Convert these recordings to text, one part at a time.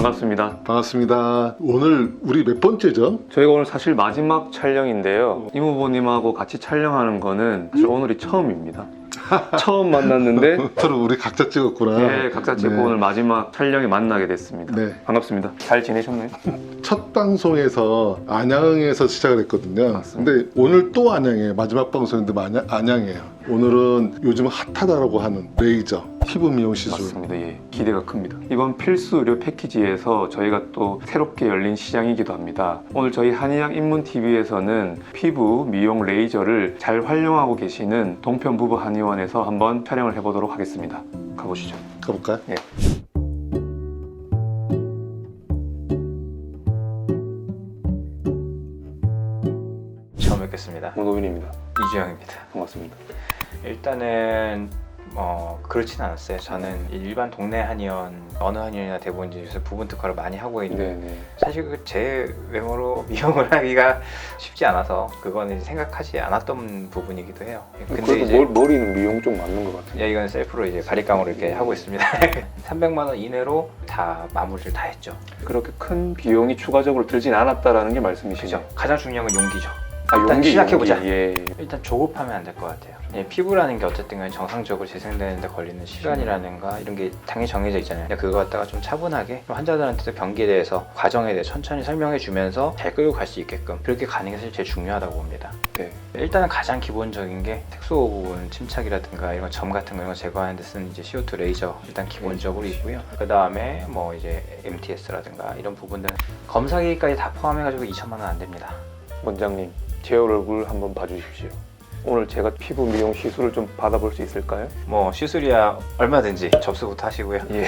반갑습니다. 반갑습니다. 오늘 우리 몇 번째죠? 저희가 오늘 사실 마지막 촬영인데요. 이모부님하고 같이 촬영하는 거는 사실 오늘이 처음입니다. 처음 만났는데 서로 우리 각자 찍었구나. 네, 각자 찍고 네. 오늘 마지막 촬영에 만나게 됐습니다. 네. 반갑습니다. 잘 지내셨나요? 첫 방송에서 안양에서 시작을 했거든요. 맞습니다. 근데 오늘 또 안양이에요. 마지막 방송인데 안양이에요. 오늘은 요즘 핫하다라고 하는 레이저 피부 미용 시술. 맞습니다. 예, 기대가 큽니다. 이번 필수 의료 패키지에서 저희가 또 새롭게 열린 시장이기도 합니다. 오늘 저희 한의학 입문TV에서는 피부 미용 레이저를 잘 활용하고 계시는 동편 부부 한의원에서 한번 촬영을 해보도록 하겠습니다. 가보시죠. 가볼까요? 네. 처음 뵙겠습니다. 문호윤입니다. 이주영입니다. 반갑습니다. 일단은 그렇진 않았어요. 저는 일반 동네 한의원, 어느 한의원이나 대부분 이제 요새 부분 특화를 많이 하고 있는데 네네. 사실 제 외모로 미용을 하기가 쉽지 않아서 그거는 생각하지 않았던 부분이기도 해요. 근데 그래도 이제 머리는 미용 좀 맞는 것 같아요. 야, 이건 셀프로 이제 바리깡으로 이렇게 하고 있습니다. 300만 원 이내로 다 마무리를 다 했죠. 그렇게 큰 비용이 추가적으로 들진 않았다라는 게 말씀이시죠? 그죠? 가장 중요한 건 용기죠. 아, 일단 시작해보자. 용기. 예. 일단 조급하면 안 될 것 같아요. 피부라는 게 어쨌든 간에 정상적으로 재생되는데 걸리는 시간이라든가 이런 게 당연히 정해져 있잖아요. 그거 갖다가 좀 차분하게 환자들한테도 병기에 대해서 과정에 대해 천천히 설명해 주면서 잘 끌고 갈 수 있게끔 그렇게 가는 게 사실 제일 중요하다고 봅니다. 네. 일단은 가장 기본적인 게 색소 부분 침착이라든가 이런 점 같은 거 이런 거 제거하는 데 쓰는 이제 CO2 레이저 일단 기본적으로 있고요. 그 다음에 뭐 이제 MTS라든가 이런 부분들은 검사기까지 다 포함해가지고 2천만 원 안 됩니다. 원장님, 제 얼굴 한번 봐주십시오. 오늘 제가 피부 미용 시술을 좀 받아볼 수 있을까요? 뭐 시술이야 얼마든지 접수부터 하시고요. 예.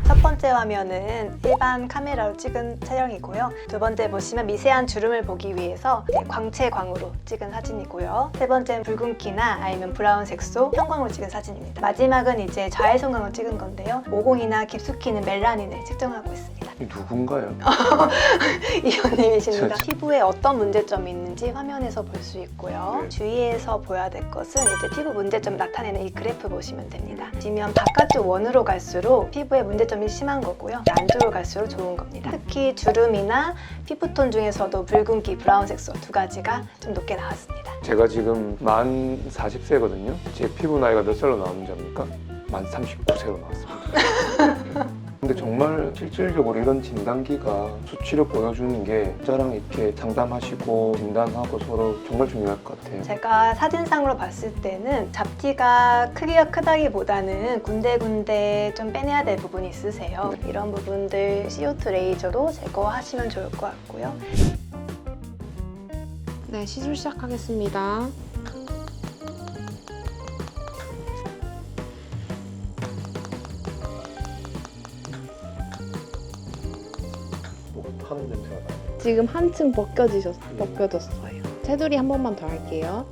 첫 번째 화면은 일반 카메라로 찍은 촬영이고요. 두 번째 보시면 미세한 주름을 보기 위해서 광채광으로 찍은 사진이고요. 세 번째는 붉은기나 아니면 브라운 색소, 형광으로 찍은 사진입니다. 마지막은 이제 자외선광으로 찍은 건데요. 모공이나 깊숙이 있는 멜라닌을 측정하고 있습니다. 누군가요? 이현님이십니다. 피부에 어떤 문제점이 있는지 화면에서 볼 수 있고요. 네. 주의해서 보여야 될 것은 이제 피부 문제점 나타내는 이 그래프 보시면 됩니다. 보시면 바깥쪽 원으로 갈수록 피부에 문제점이 심한 거고요. 안쪽으로 갈수록 좋은 겁니다. 특히 주름이나 피부톤 중에서도 붉은기, 브라운 색소 두 가지가 좀 높게 나왔습니다. 제가 지금 만 40세거든요. 제 피부 나이가 몇 살로 나오는지 압니까? 만 39세로 나왔습니다. 근데 정말 실질적으로 이런 진단기가 수치로 보여주는 게 저랑 이렇게 상담하시고 진단하고 서로 정말 중요할 것 같아요. 제가 사진상으로 봤을 때는 잡티가 크기가 크다기보다는 군데군데 좀 빼내야 될 부분이 있으세요. 이런 부분들 CO2 레이저로 제거하시면 좋을 것 같고요. 네, 시술 시작하겠습니다. 타는 냄새가 나요. 지금 한층 벗겨졌어요. 테두리 한 번만 더 할게요.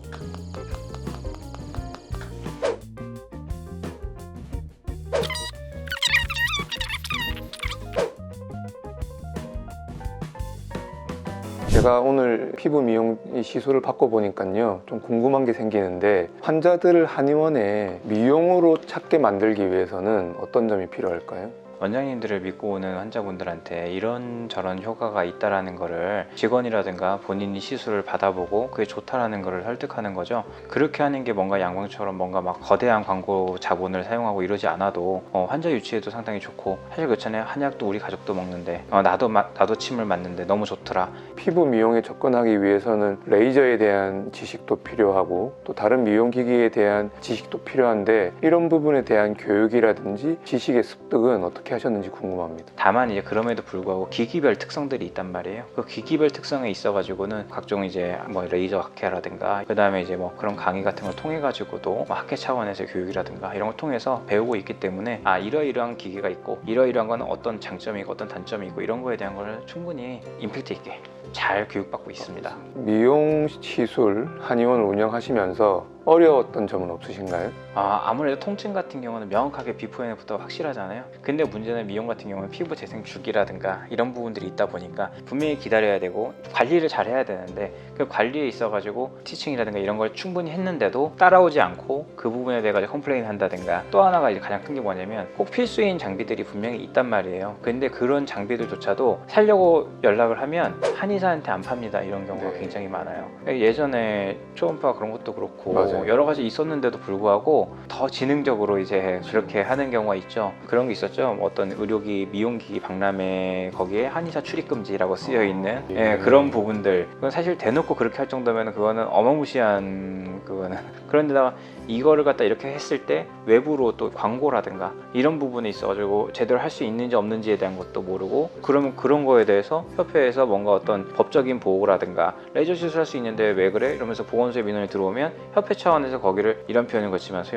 제가 오늘 피부 미용 시술을 받고 보니까요, 좀 궁금한 게 생기는데 환자들을 한의원에 미용으로 찾게 만들기 위해서는 어떤 점이 필요할까요? 원장님들을 믿고 오는 환자분들한테 이런저런 효과가 있다라는 거를 직원이라든가 본인이 시술을 받아보고 그게 좋다라는 거를 설득하는 거죠. 그렇게 하는 게 뭔가 양방처럼 뭔가 막 거대한 광고 자본을 사용하고 이러지 않아도 환자 유치에도 상당히 좋고, 사실 그렇잖아요. 한약도 우리 가족도 먹는데 나도 침을 맞는데 너무 좋더라. 피부 미용에 접근하기 위해서는 레이저에 대한 지식도 필요하고 또 다른 미용 기기에 대한 지식도 필요한데 이런 부분에 대한 교육이라든지 지식의 습득은 어떻게 하셨는지 궁금합니다. 다만 이제 그럼에도 불구하고 기기별 특성들이 있단 말이에요. 그 기기별 특성에 있어가지고는 각종 이제 뭐 레이저 학회라든가 그 다음에 이제 뭐 그런 강의 같은 걸 통해 가지고도 뭐 학회 차원에서 교육이라든가 이런 걸 통해서 배우고 있기 때문에 이러이러한 기기가 있고 이러이러한 건 어떤 장점이고 어떤 단점이 있고 이런 거에 대한 걸 충분히 임팩트 있게 잘 교육받고 있습니다. 미용 시술 한의원을 운영하시면서 어려웠던 점은 없으신가요? 아무래도 통증 같은 경우는 명확하게 비포에부터 확실하잖아요. 근데 문제는 미용 같은 경우는 피부 재생 주기라든가 이런 부분들이 있다 보니까 분명히 기다려야 되고 관리를 잘 해야 되는데 그 관리에 있어가지고 티칭이라든가 이런 걸 충분히 했는데도 따라오지 않고 그 부분에 대해 가지고 컴플레인 한다든가 또 하나가 이제 가장 큰 게 뭐냐면 꼭 필수인 장비들이 분명히 있단 말이에요. 근데 그런 장비들조차도 살려고 연락을 하면 한의사한테 안 팝니다. 이런 경우가 네. 굉장히 많아요. 예전에 초음파 그런 것도 그렇고 맞아요. 여러 가지 있었는데도 불구하고 더 지능적으로 이제 그렇게 하는 경우가 있죠. 그런 게 있었죠. 어떤 의료기 미용기기 박람회 거기에 한의사 출입 금지라고 쓰여 있는 그런 부분들. 그건 사실 대놓고 그렇게 할 정도면 그거는 어마무시한 그거는. 그런데다가 이거를 갖다 이렇게 했을 때 외부로 또 광고라든가 이런 부분이 있어가지고 제대로 할 수 있는지 없는지에 대한 것도 모르고 그러면 그런 거에 대해서 협회에서 뭔가 어떤 법적인 보호라든가 레이저 시술할 수 있는데 왜 그래? 이러면서 보건소에 민원이 들어오면 협회 차원에서 거기를 이런 표현을 거치면 소위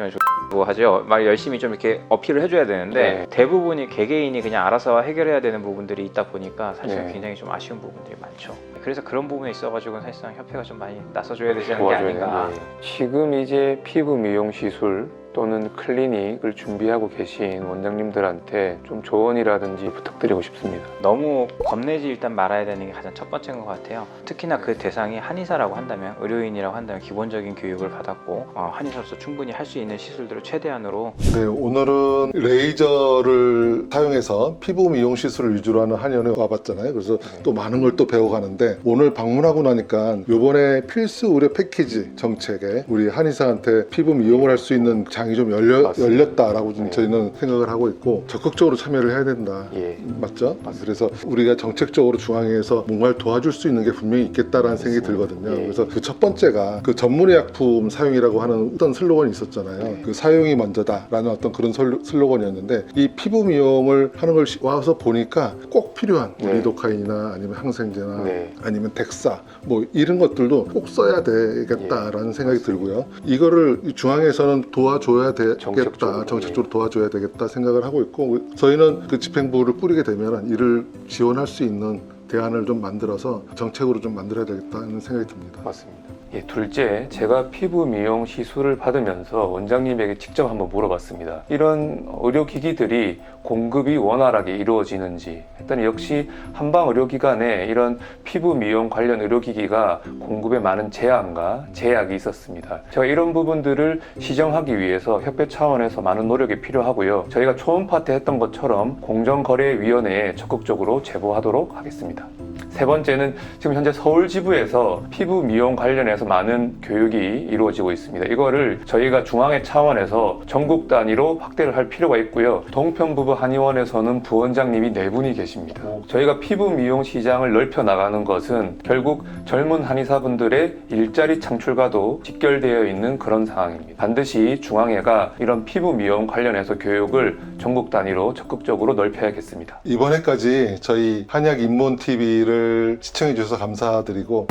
뭐 하죠. 말 열심히 좀 이렇게 어필을 해줘야 되는데 네. 대부분이 개개인이 그냥 알아서 해결해야 되는 부분들이 있다 보니까 사실 네. 굉장히 좀 아쉬운 부분들이 많죠. 그래서 그런 부분에 있어가지고 사실상 협회가 좀 많이 나서줘야 되지 않는 게 도와줘야 아닌가. 되는데. 지금 이제 피부 미용 시술 또는 클리닉을 준비하고 계신 원장님들한테 좀 조언이라든지 부탁드리고 싶습니다. 너무 겁내지 일단 말아야 되는 게 가장 첫 번째인 것 같아요. 특히나 그 대상이 한의사라고 한다면, 의료인이라고 한다면 기본적인 교육을 받았고 한의사로서 충분히 할 수 있는 시술들을 최대한으로. 네, 오늘은 레이저를 사용해서 피부 미용 시술을 위주로 하는 한의원에 와봤잖아요. 그래서 또 많은 걸 또 배워가는데 오늘 방문하고 나니까 요번에 필수 의료 패키지 정책에 우리 한의사한테 피부 미용을 할 수 있는 장이 좀 맞습니다. 열렸다라고 좀 네. 저희는 생각을 하고 있고 적극적으로 참여를 해야 된다. 예. 맞죠? 그래서 우리가 정책적으로 중앙에서 뭔가를 도와줄 수 있는 게 분명히 있겠다라는 생각이 들거든요. 예. 그래서 그 첫 번째가 그 전문의약품 사용이라고 하는 어떤 슬로건이 있었잖아요. 네. 그 사용이 먼저다라는 어떤 그런 슬로건이었는데 이 피부 미용을 하는 걸 와서 보니까 꼭 필요한 네. 리도카인이나 아니면 항생제나 네. 아니면 덱사 뭐 이런 것들도 꼭 써야 되겠다라는 생각이 들고요. 이거를 중앙에서는 도와줘야 되겠다, 정책적으로, 정책적으로 도와줘야 되겠다 생각을 하고 있고 저희는 그 집행부를 꾸리게 되면 이를 지원할 수 있는 대안을 좀 만들어서 정책으로 좀 만들어야 되겠다는 생각이 듭니다. 맞습니다. 예, 둘째, 제가 피부 미용 시술을 받으면서 원장님에게 직접 한번 물어봤습니다. 이런 의료기기들이 공급이 원활하게 이루어지는지 했더니 역시 한방 의료기관에 이런 피부 미용 관련 의료기기가 공급에 많은 제한과 제약이 있었습니다. 제가 이런 부분들을 시정하기 위해서 협회 차원에서 많은 노력이 필요하고요. 저희가 초음파 때 했던 것처럼 공정거래위원회에 적극적으로 제보하도록 하겠습니다. 세 번째는 지금 현재 서울 지부에서 피부 미용 관련해서 많은 교육이 이루어지고 있습니다. 이거를 저희가 중앙회 차원에서 전국 단위로 확대를 할 필요가 있고요. 동평부부 한의원에서는 부원장님이 4분이 계십니다. 저희가 피부 미용 시장을 넓혀 나가는 것은 결국 젊은 한의사분들의 일자리 창출과도 직결되어 있는 그런 상황입니다. 반드시 중앙회가 이런 피부 미용 관련해서 교육을 전국 단위로 적극적으로 넓혀야겠습니다. 이번에까지 저희 한약 입문 TV를 시청해 주셔서 감사드리고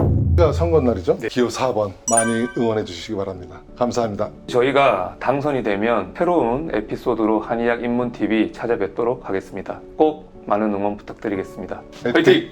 선거날이죠. 기호 4번 많이 응원해 주시기 바랍니다. 감사합니다. 저희가 당선이 되면 새로운 에피소드로 한의학 입문TV 찾아뵙도록 하겠습니다. 꼭 많은 응원 부탁드리겠습니다. 화이팅!